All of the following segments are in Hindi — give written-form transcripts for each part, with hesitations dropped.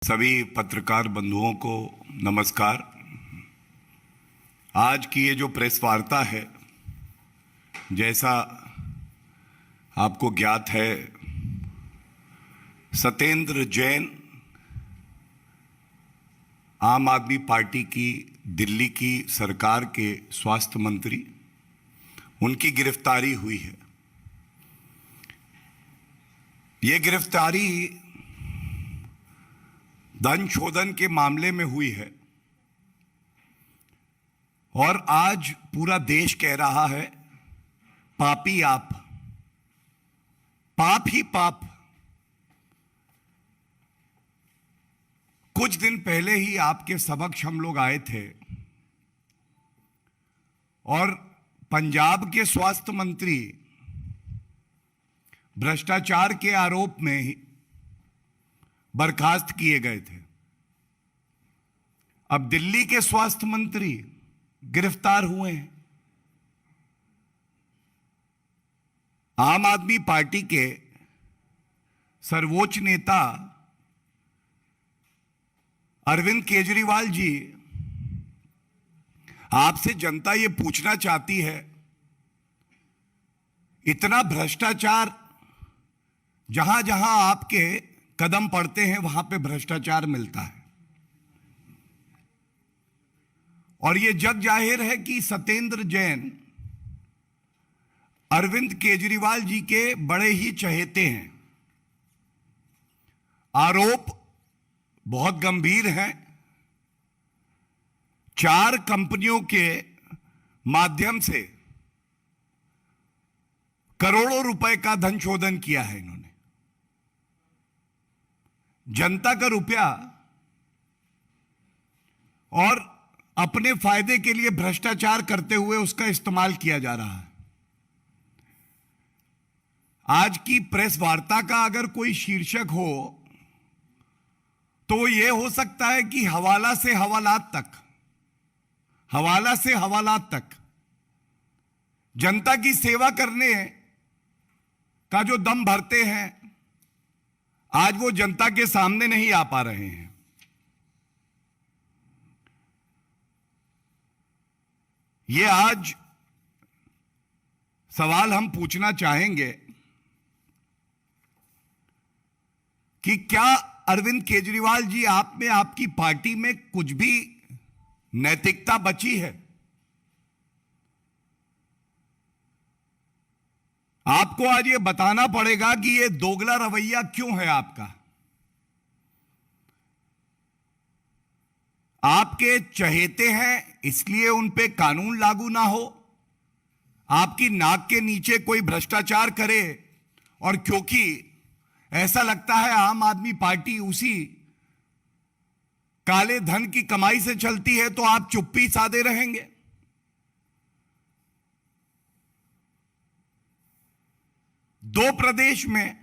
सभी पत्रकार बंधुओं को नमस्कार। आज की ये जो प्रेस वार्ता है, जैसा आपको ज्ञात है, सत्येंद्र जैन आम आदमी पार्टी की दिल्ली की सरकार के स्वास्थ्य मंत्री, उनकी गिरफ्तारी हुई है। ये गिरफ्तारी धन शोधन के मामले में हुई है और आज पूरा देश कह रहा है पापी आप, पाप ही पाप। कुछ दिन पहले ही आपके समक्ष हम लोग आए थे और पंजाब के स्वास्थ्य मंत्री भ्रष्टाचार के आरोप में बर्खास्त किए गए थे। अब दिल्ली के स्वास्थ्य मंत्री गिरफ्तार हुए हैं। आम आदमी पार्टी के सर्वोच्च नेता अरविंद केजरीवाल जी, आपसे जनता ये पूछना चाहती है, इतना भ्रष्टाचार, जहां जहां आपके कदम पड़ते हैं वहां पे भ्रष्टाचार मिलता है और ये जग जाहिर है कि सत्येंद्र जैन अरविंद केजरीवाल जी के बड़े ही चहेते हैं। आरोप बहुत गंभीर हैं। 4 कंपनियों के माध्यम से करोड़ों रुपए का धन शोधन किया है इन्होंने। जनता का रुपया और अपने फायदे के लिए भ्रष्टाचार करते हुए उसका इस्तेमाल किया जा रहा है। आज की प्रेस वार्ता का अगर कोई शीर्षक हो तो यह हो सकता है कि हवाला से हवालात तक, हवाला से हवालात तक जनता की सेवा करने का जो दम भरते हैं, आज वो जनता के सामने नहीं आ पा रहे हैं। ये आज सवाल हम पूछना चाहेंगे कि क्या अरविंद केजरीवाल जी, आप में, आपकी पार्टी में कुछ भी नैतिकता बची है? आपको आज ये बताना पड़ेगा कि ये दोगला रवैया क्यों है आपका। आपके चहेते हैं इसलिए उन पे कानून लागू ना हो, आपकी नाक के नीचे कोई भ्रष्टाचार करे और क्योंकि ऐसा लगता है आम आदमी पार्टी उसी काले धन की कमाई से चलती है, तो आप चुप्पी साधे रहेंगे। दो प्रदेश में,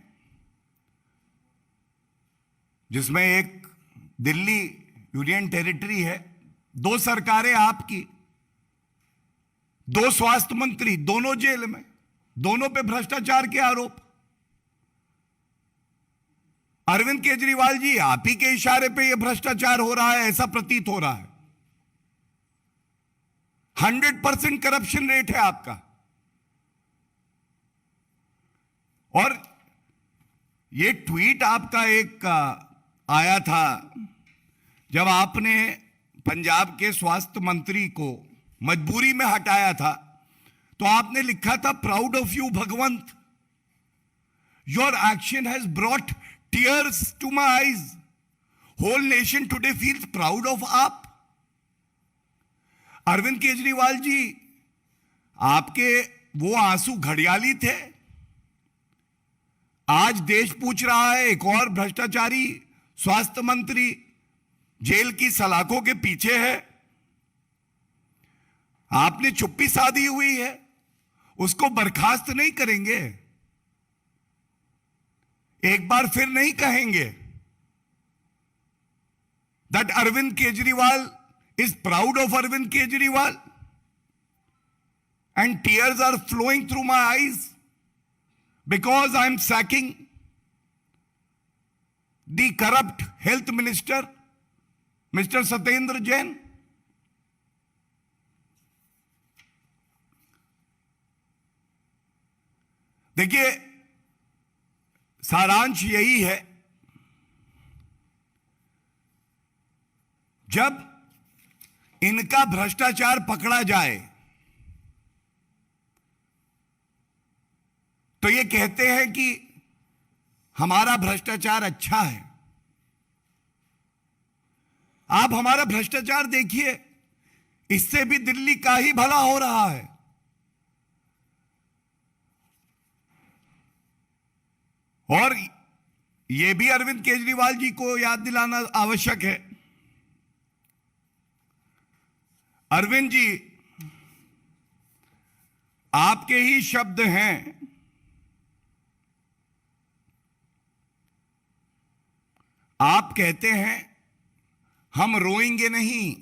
जिसमें एक दिल्ली यूनियन टेरिटरी है, 2 सरकारें आपकी, 2 स्वास्थ्य मंत्री, दोनों जेल में, दोनों पे भ्रष्टाचार के आरोप। अरविंद केजरीवाल जी, आप ही के इशारे पे यह भ्रष्टाचार हो रहा है, ऐसा प्रतीत हो रहा है। 100% करप्शन रेट है आपका। और ये ट्वीट आपका एक आया था जब आपने पंजाब के स्वास्थ्य मंत्री को मजबूरी में हटाया था, तो आपने लिखा था, proud of you Bhagwant, your action has brought tears to my eyes, whole nation today feels proud of AAP. Arvind Kejriwal ji, आपके वो आंसू घड़ियाली थे। आज देश पूछ रहा है, एक और भ्रष्टाचारी स्वास्थ्य मंत्री जेल की सलाखों के पीछे है। आपने चुप्पी साधी हुई है, उसको बर्खास्त नहीं करेंगे, एक बार फिर नहीं कहेंगे that Arvind Kejriwal is proud of Arvind Kejriwal and tears are flowing through my eyes because I am sacking the corrupt health minister mister Satyendra Jain. देखिए, सारांश यही है, जब इनका भ्रष्टाचार पकड़ा जाए तो ये कहते हैं कि हमारा भ्रष्टाचार अच्छा है। आप हमारा भ्रष्टाचार देखिए, इससे भी दिल्ली का ही भला हो रहा है। और यह भी अरविंद केजरीवाल जी को याद दिलाना आवश्यक है। अरविंद जी, आपके ही शब्द हैं, आप कहते हैं हम रोएंगे नहीं।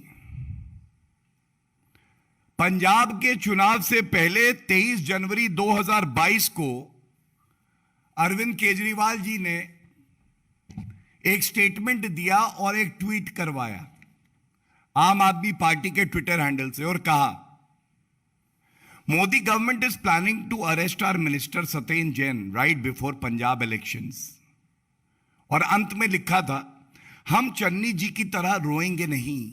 पंजाब के चुनाव से पहले 23 जनवरी 2022 को अरविंद केजरीवाल जी ने एक स्टेटमेंट दिया और एक ट्वीट करवाया आम आदमी पार्टी के ट्विटर हैंडल से, और कहा, Modi government is planning to arrest our minister Satyendra Jain right before Punjab elections. और अंत में लिखा था, हम चन्नी जी की तरह रोएंगे नहीं।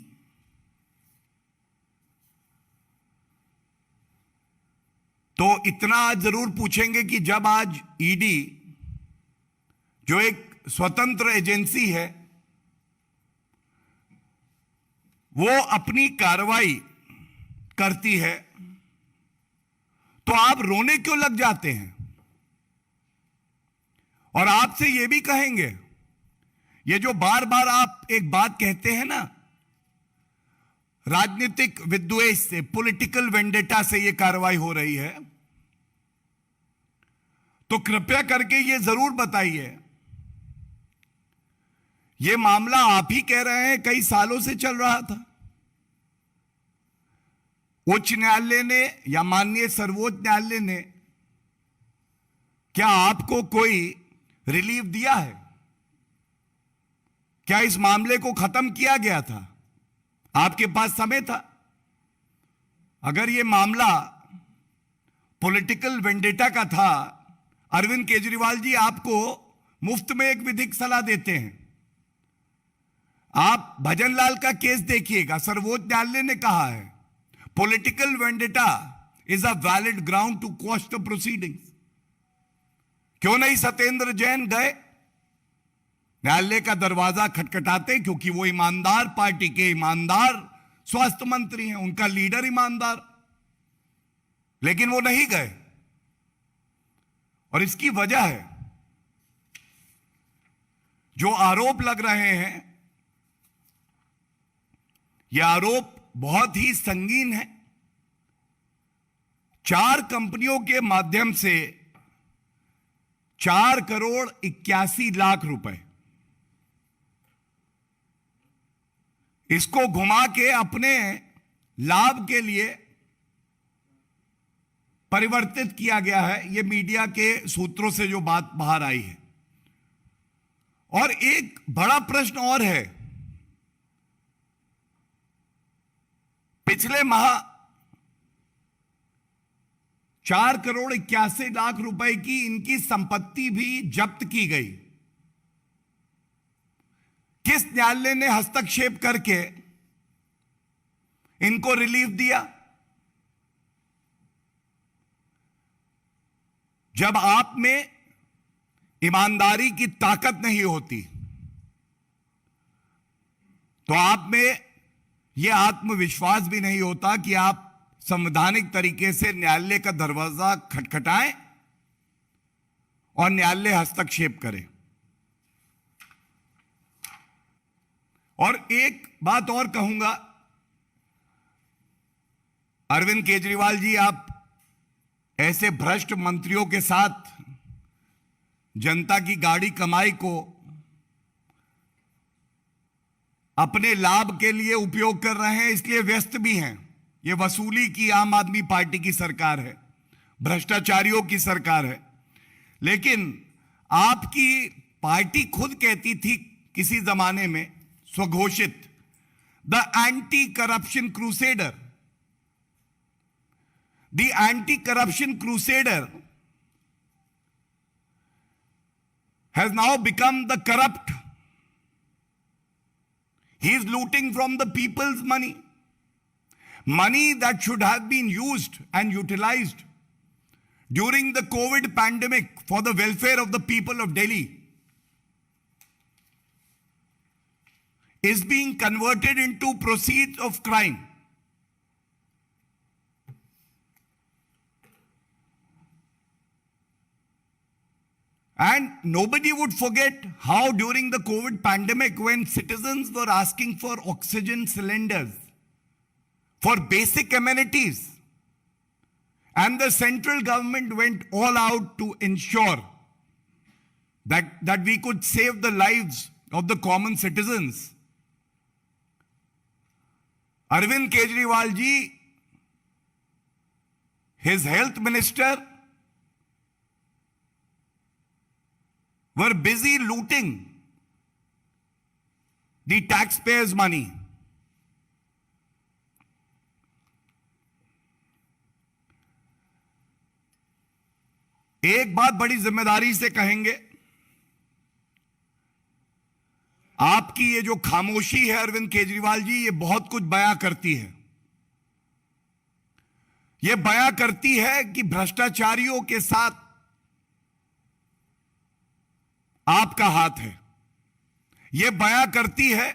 तो इतना आज जरूर पूछेंगे कि जब आज ईडी, जो एक स्वतंत्र एजेंसी है, वो अपनी कार्रवाई करती है, तो आप रोने क्यों लग जाते हैं? और आपसे ये भी कहेंगे, ये जो बार बार आप एक बात कहते हैं ना, राजनीतिक विद्वेष से, पॉलिटिकल वेंडेटा से ये कार्रवाई हो रही है, तो कृपया करके ये जरूर बताइए, ये मामला आप ही कह रहे हैं कई सालों से चल रहा था। उच्च न्यायालय ने या माननीय सर्वोच्च न्यायालय ने क्या आपको कोई रिलीफ दिया है? क्या इस मामले को खत्म किया गया था? आपके पास समय था। अगर यह मामला पॉलिटिकल वेंडेटा का था, अरविंद केजरीवाल जी आपको मुफ्त में एक विधिक सलाह देते हैं। आप भजनलाल का केस देखिएगा, सर्वोच्च न्यायालय ने कहा है political vendetta is a valid ground to quash the proceedings. क्यों नहीं सत्येंद्र जैन गए न्यायालय का दरवाजा खटखटाते? क्योंकि वो ईमानदार पार्टी के ईमानदार स्वास्थ्य मंत्री हैं, उनका लीडर ईमानदार, लेकिन वो नहीं गए। और इसकी वजह है, जो आरोप लग रहे हैं, यह आरोप बहुत ही संगीन है। 4 कंपनियों के माध्यम से 4 करोड़ 81 लाख रुपए, इसको घुमा के अपने लाभ के लिए परिवर्तित किया गया है। यह मीडिया के सूत्रों से जो बात बाहर आई है। और एक बड़ा प्रश्न और है, पिछले माह 4 करोड़ 81 लाख रुपए की इनकी संपत्ति भी जब्त की गई। किस न्यायालय ने हस्तक्षेप करके इनको रिलीफ दिया? जब आप में ईमानदारी की ताकत नहीं होती, तो आप में यह आत्मविश्वास भी नहीं होता कि आप संवैधानिक तरीके से न्यायालय का दरवाजा खटखटाएं और न्यायालय हस्तक्षेप करे। और एक बात और कहूंगा, अरविंद केजरीवाल जी, आप ऐसे भ्रष्ट मंत्रियों के साथ जनता की गाड़ी कमाई को अपने लाभ के लिए उपयोग कर रहे हैं, इसलिए व्यस्त भी हैं। यह वसूली की आम आदमी पार्टी की सरकार है, भ्रष्टाचारियों की सरकार है। लेकिन आपकी पार्टी खुद कहती थी किसी जमाने में स्वघोषित the anti corruption crusader, the anti corruption crusader has now become the corrupt. He is looting from the people's money. Money that should have been used and utilized during the COVID pandemic for the welfare of the people of Delhi is being converted into proceeds of crime. And nobody would forget how during the COVID pandemic, when citizens were asking for oxygen cylinders, for basic amenities, and the central government went all out to ensure that we could save the lives of the common citizens. Arvind Kejriwal ji, his health minister, were busy looting the taxpayers' money. एक बात बड़ी जिम्मेदारी से कहेंगे, आपकी ये जो खामोशी है अरविंद केजरीवाल जी, ये बहुत कुछ बयां करती है। ये बयां करती है कि भ्रष्टाचारियों के साथ आपका हाथ है। यह बयां करती है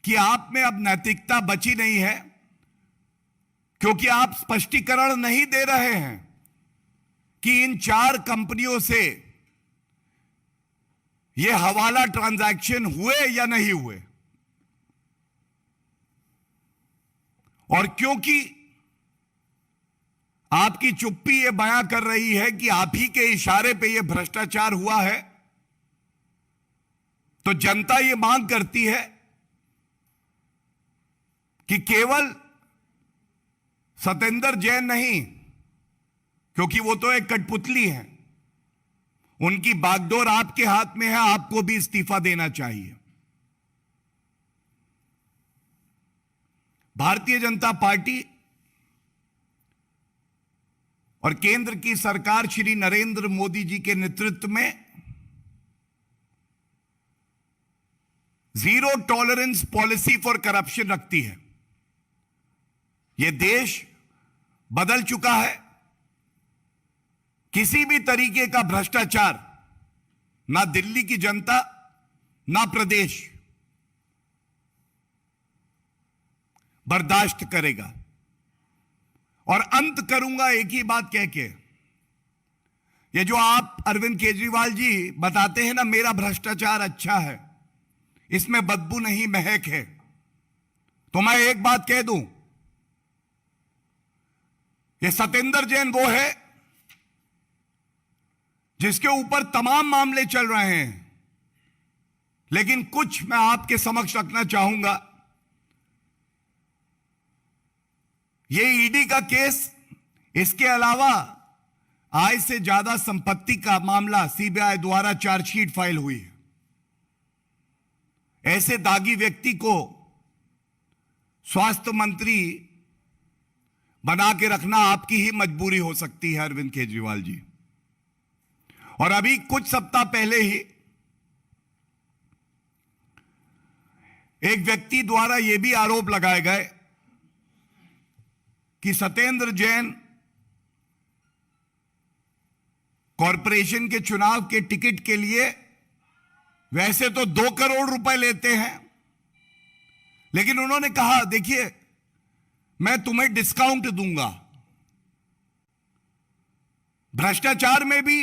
कि आप में अब नैतिकता बची नहीं है, क्योंकि आप स्पष्टीकरण नहीं दे रहे हैं कि इन 4 कंपनियों से ये हवाला ट्रांजैक्शन हुए या नहीं हुए। और क्योंकि आपकी चुप्पी ये बयां कर रही है कि आप ही के इशारे पे ये भ्रष्टाचार हुआ है, तो जनता ये मांग करती है कि केवल सतेंद्र जैन नहीं, क्योंकि वो तो एक कठपुतली है, उनकी बागडोर आपके हाथ में है, आपको भी इस्तीफा देना चाहिए। भारतीय जनता पार्टी और केंद्र की सरकार श्री नरेंद्र मोदी जी के नेतृत्व में zero tolerance policy for corruption रखती है। यह देश बदल चुका है। किसी भी तरीके का भ्रष्टाचार ना दिल्ली की जनता ना प्रदेश बर्दाश्त करेगा। और अंत करूंगा एक ही बात कह के, ये जो आप अरविंद केजरीवाल जी बताते हैं ना, मेरा भ्रष्टाचार अच्छा है, इसमें बदबू नहीं महक है, तो मैं एक बात कह दूं, ये सतेंद्र जैन वो है जिसके ऊपर तमाम मामले चल रहे हैं, लेकिन कुछ मैं आपके समक्ष रखना चाहूंगा। ये ईडी का केस, इसके अलावा आय से ज्यादा संपत्ति का मामला सीबीआई द्वारा चार्जशीट फाइल हुई है। ऐसे दागी व्यक्ति को स्वास्थ्य मंत्री बना के रखना आपकी ही मजबूरी हो सकती है अरविंद केजरीवाल जी। और अभी कुछ सप्ताह पहले ही एक व्यक्ति द्वारा यह भी आरोप लगाए गए कि सतेंद्र जैन कॉरपोरेशन के चुनाव के टिकट के लिए वैसे तो 2 करोड़ रुपए लेते हैं, लेकिन उन्होंने कहा देखिए मैं तुम्हें डिस्काउंट दूंगा। भ्रष्टाचार में भी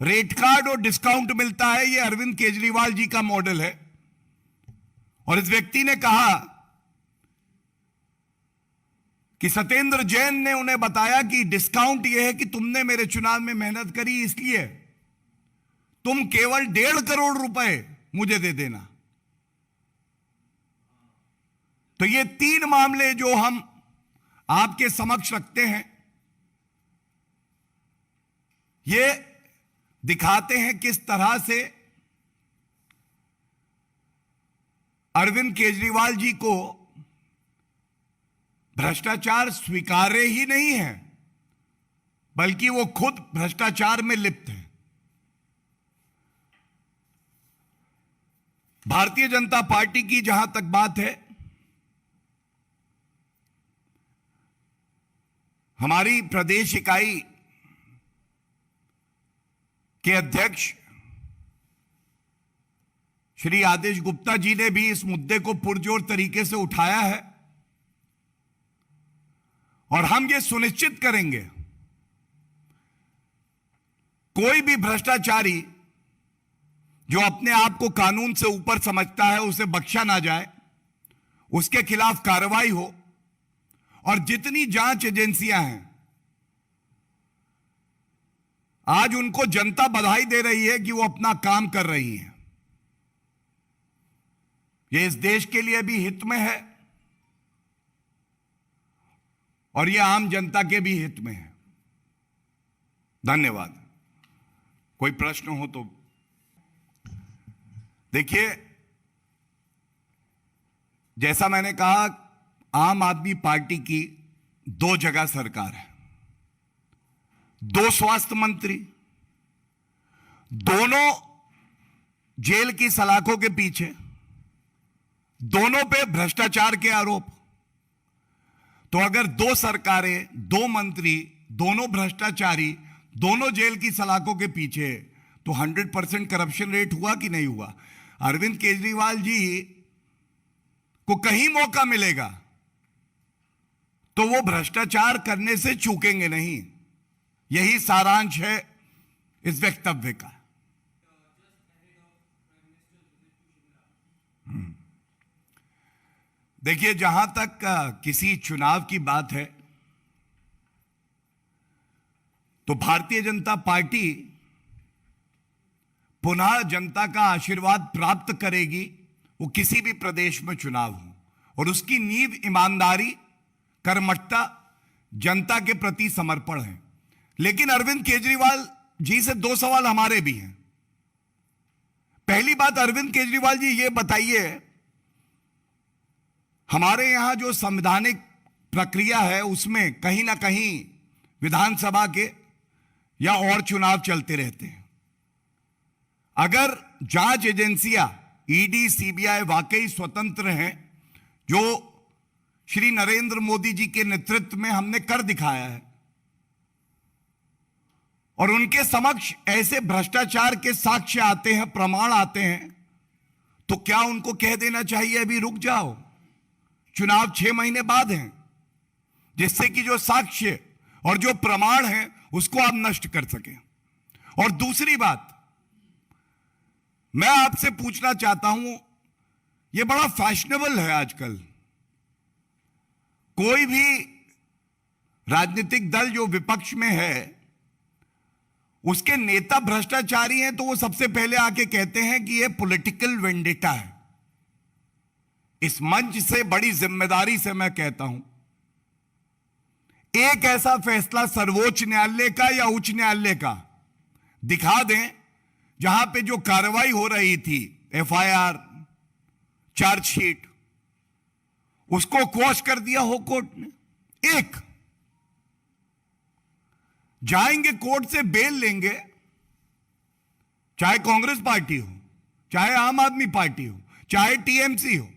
रेट कार्ड और डिस्काउंट मिलता है, यह अरविंद केजरीवाल जी का मॉडल है। और इस व्यक्ति ने कहा कि सतेंद्र जैन ने उन्हें बताया कि डिस्काउंट यह है कि तुमने मेरे चुनाव में मेहनत करी, इसलिए तुम केवल 1.5 करोड़ रुपए मुझे दे देना। तो ये 3 मामले जो हम आपके समक्ष रखते हैं, ये दिखाते हैं किस तरह से अरविंद केजरीवाल जी को भ्रष्टाचार स्वीकार्य ही नहीं है, बल्कि वो खुद भ्रष्टाचार में लिप्त हैं। भारतीय जनता पार्टी की जहां तक बात है, हमारी प्रदेश इकाई के अध्यक्ष श्री आदेश गुप्ता जी ने भी इस मुद्दे को पुरजोर तरीके से उठाया है और हम ये सुनिश्चित करेंगे कोई भी भ्रष्टाचारी जो अपने आप को कानून से ऊपर समझता है उसे बख्शा ना जाए, उसके खिलाफ कार्रवाई हो। और जितनी जांच एजेंसियां हैं, आज उनको जनता बधाई दे रही है कि वो अपना काम कर रही हैं। ये इस देश के लिए भी हित में है और ये आम जनता के भी हित में है। धन्यवाद। कोई प्रश्न हो तो देखिए, जैसा मैंने कहा, आम आदमी पार्टी की 2 जगह सरकार है, 2 स्वास्थ्य मंत्री, दोनों जेल की सलाखों के पीछे, दोनों पे भ्रष्टाचार के आरोप। तो अगर 2 सरकारें, 2 मंत्री, दोनों भ्रष्टाचारी, दोनों जेल की सलाखों के पीछे, तो 100% करप्शन रेट हुआ कि नहीं हुआ? अरविंद केजरीवाल जी को कहीं मौका मिलेगा तो वो भ्रष्टाचार करने से चूकेंगे नहीं। यही सारांश है इस वक्तव्य का। देखिए, जहां तक किसी चुनाव की बात है, तो भारतीय जनता पार्टी पुनः जनता का आशीर्वाद प्राप्त करेगी, वो किसी भी प्रदेश में चुनाव हो, और उसकी नींव ईमानदारी, कर्मठता, जनता के प्रति समर्पण है। लेकिन अरविंद केजरीवाल जी से 2 सवाल हमारे भी हैं। पहली बात, अरविंद केजरीवाल जी ये बताइए, हमारे यहां जो संवैधानिक प्रक्रिया है उसमें कहीं ना कहीं विधानसभा के या और चुनाव चलते रहते हैं। अगर जांच एजेंसियां ईडी, सीबीआई वाकई स्वतंत्र हैं, जो श्री नरेंद्र मोदी जी के नेतृत्व में हमने कर दिखाया है, और उनके समक्ष ऐसे भ्रष्टाचार के साक्ष्य आते हैं, प्रमाण आते हैं, तो क्या उनको कह देना चाहिए अभी रुक जाओ, चुनाव 6 महीने बाद हैं, जिससे कि जो साक्ष्य और जो प्रमाण है उसको आप नष्ट कर सकें? और दूसरी बात, मैं आपसे पूछना चाहता हूं, यह बड़ा फैशनेबल है आजकल, कोई भी राजनीतिक दल जो विपक्ष में है, उसके नेता भ्रष्टाचारी हैं तो वो सबसे पहले आके कहते हैं कि यह पॉलिटिकल वेंडेटा है। इस मंच से बड़ी जिम्मेदारी से मैं कहता हूं, एक ऐसा फैसला सर्वोच्च न्यायालय का या उच्च न्यायालय का दिखा दें जहां पे जो कार्रवाई हो रही थी, एफआईआर, चार्जशीट, उसको क्वॉश कर दिया हो कोर्ट ने। एक जाएंगे कोर्ट से बेल लेंगे, चाहे कांग्रेस पार्टी हो, चाहे आम आदमी पार्टी हो, चाहे टीएमसी हो,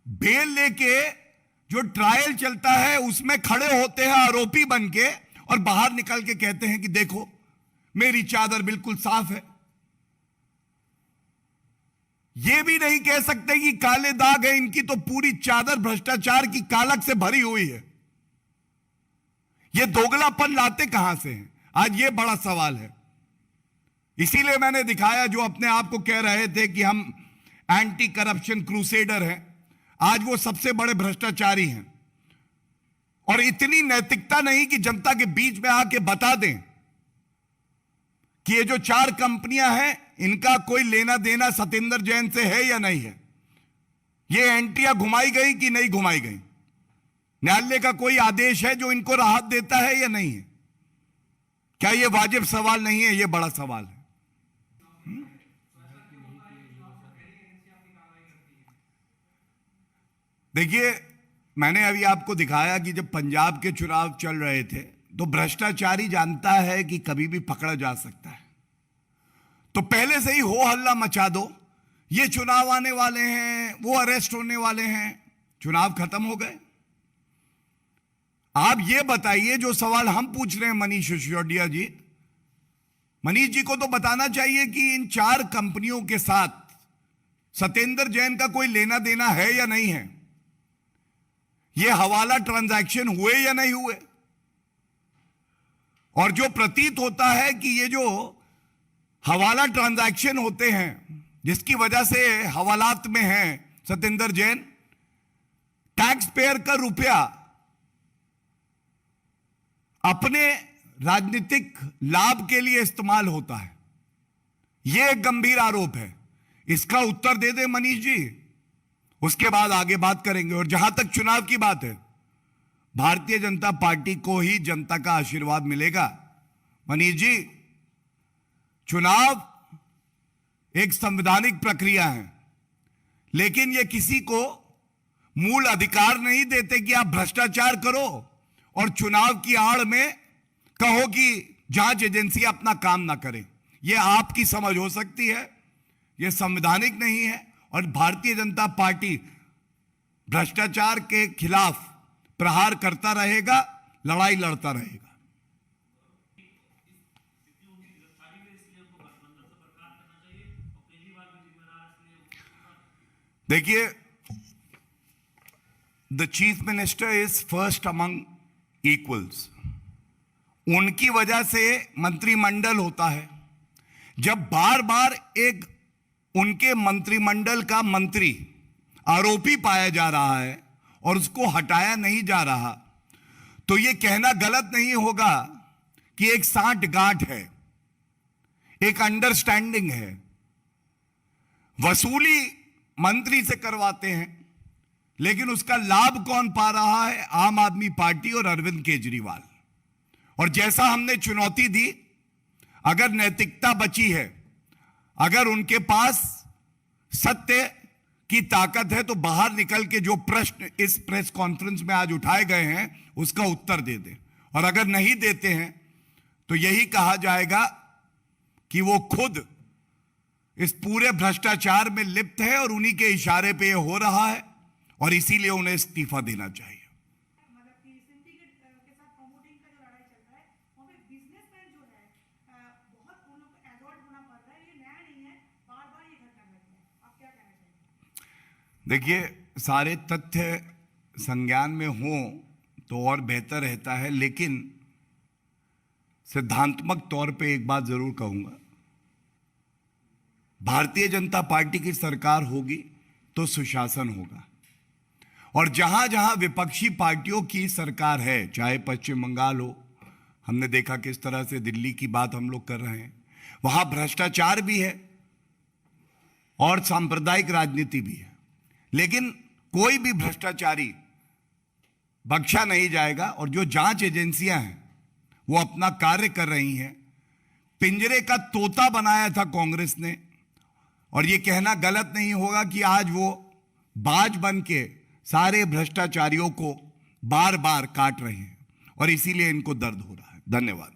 बेल लेके जो ट्रायल चलता है उसमें खड़े होते हैं आरोपी बनके और बाहर निकल के कहते हैं कि देखो मेरी चादर बिल्कुल साफ है। यह भी नहीं कह सकते कि काले दाग है, इनकी तो पूरी चादर भ्रष्टाचार की कालक से भरी हुई है। यह दोगलापन लाते कहां से हैं? आज यह बड़ा सवाल है। इसीलिए मैंने दिखाया, जो अपने आप को कह रहे थे कि हम एंटी करप्शन क्रूसेडर हैं, आज वो सबसे बड़े भ्रष्टाचारी हैं। और इतनी नैतिकता नहीं कि जनता के बीच में आके बता दें कि ये जो 4 कंपनियां हैं, इनका कोई लेना देना सत्येंद्र जैन से है या नहीं है, ये एंटियां घुमाई गई कि नहीं घुमाई गई, न्यायालय का कोई आदेश है जो इनको राहत देता है या नहीं है? क्या ये वाजिब सवाल नहीं है? ये बड़ा सवाल है। देखिए, मैंने अभी आपको दिखाया कि जब पंजाब के चुनाव चल रहे थे तो भ्रष्टाचारी जानता है कि कभी भी पकड़ा जा सकता है, तो पहले से ही हो हल्ला मचा दो, ये चुनाव आने वाले हैं, वो अरेस्ट होने वाले हैं। चुनाव खत्म हो गए। आप ये बताइए, जो सवाल हम पूछ रहे हैं मनीष सिसोदिया जी, मनीष जी को तो बताना चाहिए कि इन 4 कंपनियों के साथ सत्येंद्र जैन का कोई लेना देना है या नहीं है, ये हवाला ट्रांजैक्शन हुए या नहीं हुए। और जो प्रतीत होता है कि ये जो हवाला ट्रांजैक्शन होते हैं, जिसकी वजह से हवालात में है सत्येंद्र जैन, टैक्स पेयर का रुपया अपने राजनीतिक लाभ के लिए इस्तेमाल होता है। यह एक गंभीर आरोप है। इसका उत्तर दे दे मनीष जी, उसके बाद आगे बात करेंगे। और जहां तक चुनाव की बात है, भारतीय जनता पार्टी को ही जनता का आशीर्वाद मिलेगा। मनीष जी, चुनाव एक संवैधानिक प्रक्रिया है, लेकिन यह किसी को मूल अधिकार नहीं देते कि आप भ्रष्टाचार करो और चुनाव की आड़ में कहो कि जांच एजेंसी अपना काम ना करे। यह आपकी समझ हो सकती है, यह संवैधानिक नहीं है। और भारतीय जनता पार्टी भ्रष्टाचार के खिलाफ प्रहार करता रहेगा, लड़ाई लड़ता रहेगा। देखिए, the chief minister is first among equals. उनकी वजह से मंत्रिमंडल होता है। जब बार बार एक उनके मंत्रिमंडल का मंत्री आरोपी पाया जा रहा है और उसको हटाया नहीं जा रहा, तो यह कहना गलत नहीं होगा कि एक सांठ-गांठ है, एक अंडरस्टैंडिंग है। वसूली मंत्री से करवाते हैं, लेकिन उसका लाभ कौन पा रहा है? आम आदमी पार्टी और अरविंद केजरीवाल। और जैसा हमने चुनौती दी, अगर नैतिकता बची है, अगर उनके पास सत्य की ताकत है, तो बाहर निकल के जो प्रश्न इस प्रेस कॉन्फ्रेंस में आज उठाए गए हैं उसका उत्तर दे दे। और अगर नहीं देते हैं तो यही कहा जाएगा कि वो खुद इस पूरे भ्रष्टाचार में लिप्त है और उन्हीं के इशारे पे ये हो रहा है, और इसीलिए उन्हें इस्तीफा देना चाहिए। देखिए, सारे तथ्य संज्ञान में हों तो और बेहतर रहता है, लेकिन सिद्धांतमक तौर पे एक बात जरूर कहूंगा, भारतीय जनता पार्टी की सरकार होगी तो सुशासन होगा। और जहां जहां विपक्षी पार्टियों की सरकार है, चाहे पश्चिम बंगाल हो, हमने देखा किस तरह से दिल्ली की बात हम लोग कर रहे हैं, वहां भ्रष्टाचार भी है और सांप्रदायिक राजनीति भी है। लेकिन कोई भी भ्रष्टाचारी बख्शा नहीं जाएगा। और जो जांच एजेंसियां हैं वो अपना कार्य कर रही हैं। पिंजरे का तोता बनाया था कांग्रेस ने, और ये कहना गलत नहीं होगा कि आज वो बाज बन के सारे भ्रष्टाचारियों को बार बार काट रहे हैं, और इसीलिए इनको दर्द हो रहा है। धन्यवाद।